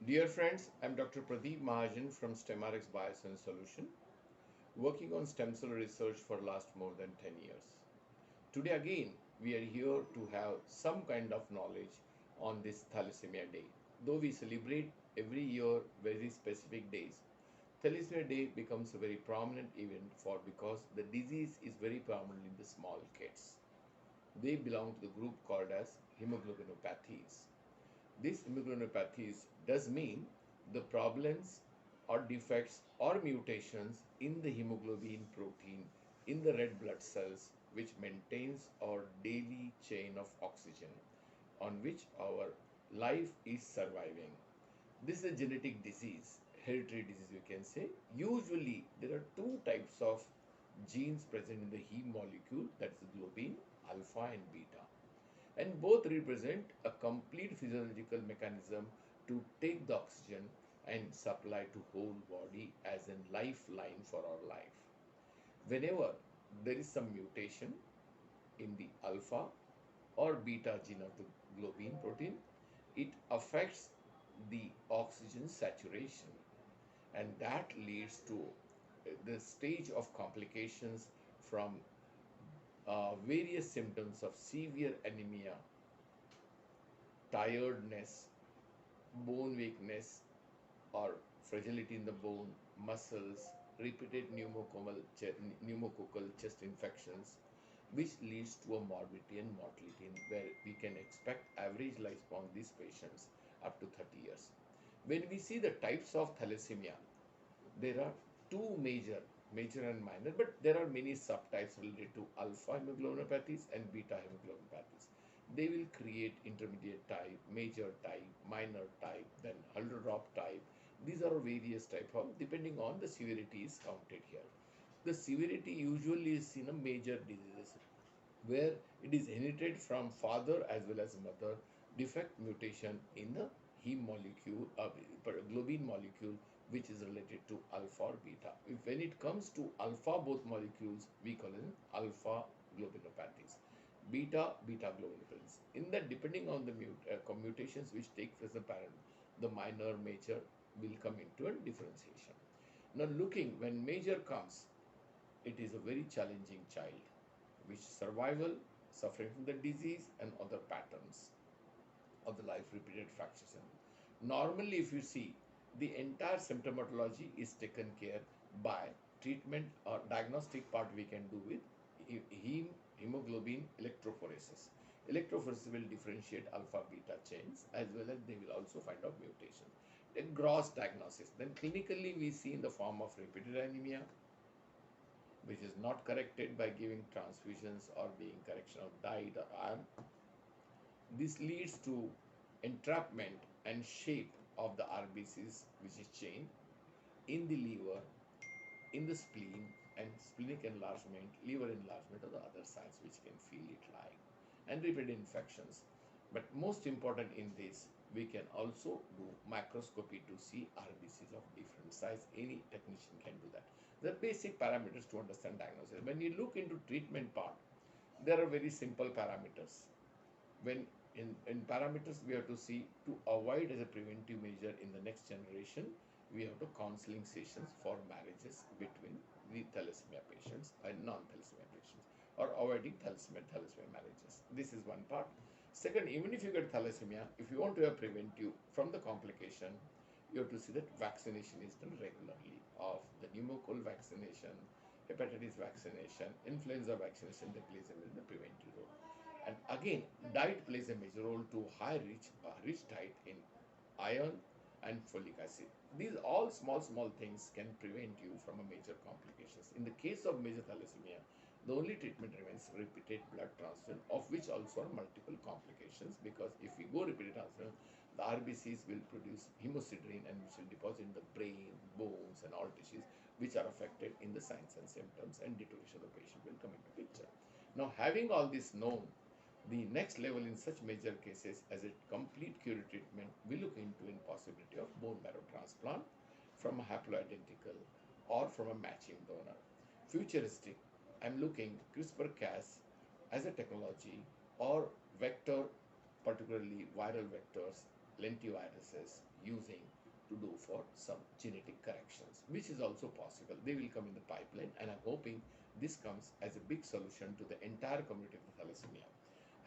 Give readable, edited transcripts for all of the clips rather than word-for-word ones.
Dear friends, I'm Dr. Pradeep Mahajan from StemRx Bioscience Solution, working on stem cell research for last more than 10 years. Today again, we are here to have some kind of knowledge on this Thalassemia Day. Though we celebrate every year very specific days, Thalassemia Day becomes a very prominent event for because the disease is very prominent in the small kids. They belong to the group called as hemoglobinopathies. These immunopathies does mean the problems or defects or mutations in the hemoglobin protein in the red blood cells which maintains our daily chain of oxygen on which our life is surviving. This is a genetic disease, hereditary disease we can say. Usually there are two types of genes present in the heme molecule, that is globin, alpha and beta, and both represent a complete physiological mechanism to take the oxygen and supply to whole body as a lifeline for our life. Whenever there is some mutation in the alpha or beta gene of the globin protein, it affects the oxygen saturation, and that leads to the stage of complications from various symptoms of severe anemia, tiredness, bone weakness or fragility in the bone, muscles, repeated pneumococcal chest infections, which leads to a morbidity and mortality where we can expect average lifespan of these patients up to 30 years. When we see the types of thalassemia, there are two major and minor, but there are many subtypes related to alpha hemoglobinopathies and beta hemoglobinopathies. They will create intermediate type, major type, minor type, then Haldor-Rob type. These are various type of, depending on the severity is counted here. The severity usually is in a major diseases where it is inherited from father as well as mother, defect mutation in the heme molecule, globin molecule, which is related to alpha or beta. If when it comes to alpha both molecules, we call it alpha globinopathies. Beta globinopathies. In that, depending on the mutations which take place in the parent, the minor, major will come into a differentiation. Now, looking when major comes, it is a very challenging child, which survival, suffering from the disease and other patterns of the life repeated fractures. Normally, if you see, the entire symptomatology is taken care by treatment or diagnostic part we can do with hemoglobin electrophoresis. Electrophoresis will differentiate alpha beta chains as well as they will also find out mutation. A gross diagnosis. Then clinically we see in the form of repeated anemia, which is not corrected by giving transfusions or being correction of diet or iron. This leads to entrapment and shape of the RBCs, which is chained in the liver, in the spleen, and splenic enlargement, liver enlargement, or the other sides which can feel it like, and repeated infections. But most important in this, we can also do microscopy to see RBCs of different size. Any technician can do that. The basic parameters to understand diagnosis. When you look into treatment part, there are very simple parameters. When in parameters we have to see to avoid as a preventive measure in the next generation, we have to counseling sessions for marriages between the thalassemia patients and non-thalassemia patients, or avoiding thalassemia marriages. This is one part. Second, even if you get thalassemia, if you want to have preventive from the complication, you have to see that vaccination is done regularly of the pneumococcal vaccination, hepatitis vaccination, influenza vaccination that plays a very preventive role. And again, diet plays a major role to rich diet in iron and folic acid. These all small things can prevent you from a major complications. In the case of major thalassemia, the only treatment remains repeated blood transfusion, of which also are multiple complications, because if we go repeated transfusion, the RBCs will produce hemosiderin and which will deposit in the brain, bones and all tissues which are affected in the signs and symptoms, and deterioration of the patient will come into picture. Now, having all this known, the next level in such major cases as a complete curative treatment, we look into a possibility of bone marrow transplant from a haploidentical or from a matching donor. Futuristic, I'm looking CRISPR-Cas as a technology or vector, particularly viral vectors lentiviruses using to do for some genetic corrections, which is also possible. They will come in the pipeline, and I'm hoping this comes as a big solution to the entire community of thalassemia.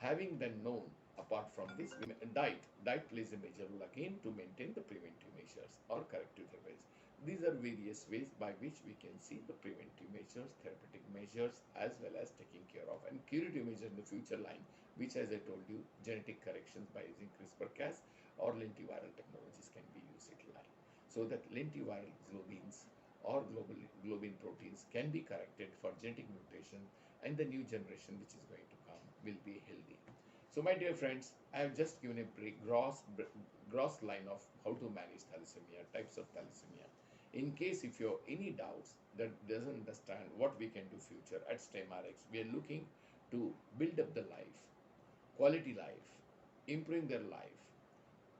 Having then known, apart from this, diet plays a major role again to maintain the preventive measures or corrective therapies. These are various ways by which we can see the preventive measures, therapeutic measures, as well as taking care of and curative measures in the future line, which, as I told you, genetic corrections by using CRISPR-Cas or lentiviral technologies can be used at line, so that lentiviral globins or globin proteins can be corrected for genetic mutation, and the new generation which is going to come will be healthy. So, my dear friends, I have just given a gross line of how to manage thalassemia, types of thalassemia. In case if you have any doubts that doesn't understand what we can do future at StemRx, we are looking to build up the life, quality life, improving their life,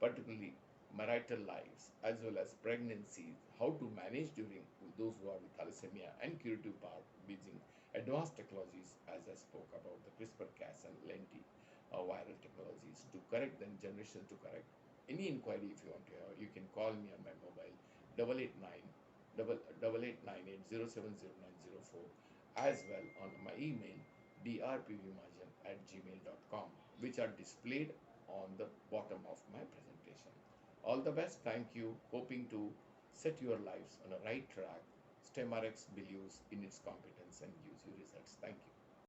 particularly marital lives as well as pregnancies, how to manage during those who are with thalassemia, and curative part using advanced technologies as I spoke about the CRISPR-Cas and lenti viral technologies to correct then generation to correct. Any inquiry if you want to have, you can call me on my mobile 8898070904, as well on my email drpvmajan@gmail.com, which are displayed on the bottom of my presentation. All the best. Thank you. Hoping to set your lives on a right track. StemRx believes in its competence and gives you results. Thank you.